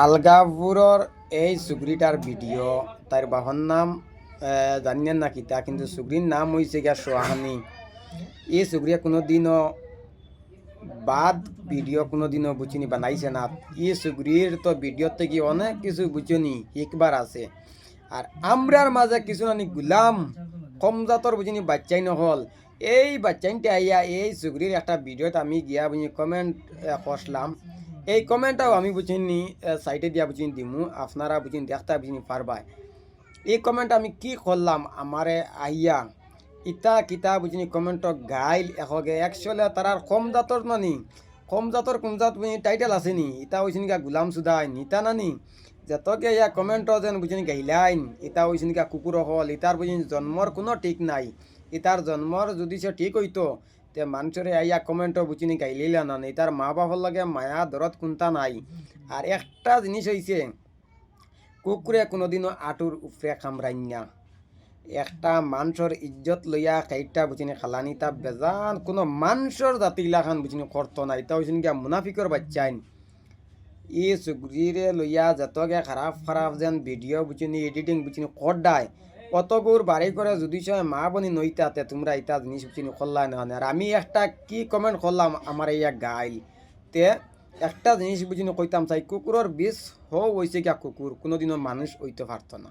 আলগাপুরর এই সুগ্রিটার ভিডিও তার বাহর নাম জানিয়েন না কিতা, কিন্তু সুগ্রির নাম হয়েছে গিয়া সোহানি। এই সুগ্রিয়া কোনোদিনও বাদ ভিডিও কোনোদিনও বুঝিনি বানাইছে না। এই সুগ্রির তো ভিডিও থেকে অনেক কিছু বুঝিনি একবার আছে। আর আমরার মাঝে কিছু নানি গুলাম কম জাতর বুঝিনি বাচ্চাই নহল। এই বাচ্চাইনটা আইয়া এই সুগ্রির একটা ভিডিওতে আমি গিয়া বুঝি কমেন্ট করলাম। এই কমেন্টটাও আমি বুঝিনি সাইটে দিয়া বুঝিনি দিমু, আপনারা বুঝিনি দেখতে বুঝিনি পারবাই। এই কমেন্ট আমি কি করলাম আমারে আইয়া ইতা কিতা বুঝিনি কমেন্ট গাইল এখগে একচুয়ালি তারার কম জাতর নানি, কম জাতর কোন জাত বুঝিনি টাইটেল আসেনি, ইতা হয়েছিনি গা গুলাম সুদাইন ইতা নানি যতকে ইয়া কমেন্ট যেন বুঝিনি গাইলাইন ইতা হয়েছিনি গা কুকুর হল। ইতার বুঝিনি জন্মর কোনো ঠিক নাই। ইতার জন্মর যদি সে ঠিক হইতো তে মানুষের আইয়া কমেন্ট বুঝিনি গাইলিলা না, ইতার মা বাবার লাগে মায়া দরদ কোনটা নাই। আর একটা জিনিস হয়েছে, কুকুরে কোনোদিনও আটুর উপরে কামড়াই না। একটা মানুষের ইজ্জত লইয়া খাইটা বুঝিনি খালানি তা বেজান কোনো মানুষের জাতিগিলাখান বুঝিনি করতো না। এটা হয়েছেন গিয়া মুনাফিকর বাচ্চাইন। ই সুগ্রিরে লইয়া যতকে খারাপ খারাপ যেন ভিডিও বুঝিনি এডিটিং বুঝিনি করডায় অতগুর বাড়ি করে যদি সবাই মা বনি নইতাতে তোমরা ইটা জিনিস বুঝিনি করলাই না। আর আমি একটা কি কমেন্ট করলাম আমার ইয়া গাইল তে একটা জিনিস বুঝিনি কইতাম চাই, কুকুরের বিষ হইছে গিয়া কুকুর কোনোদিনও মানুষ হইতে পারতো না।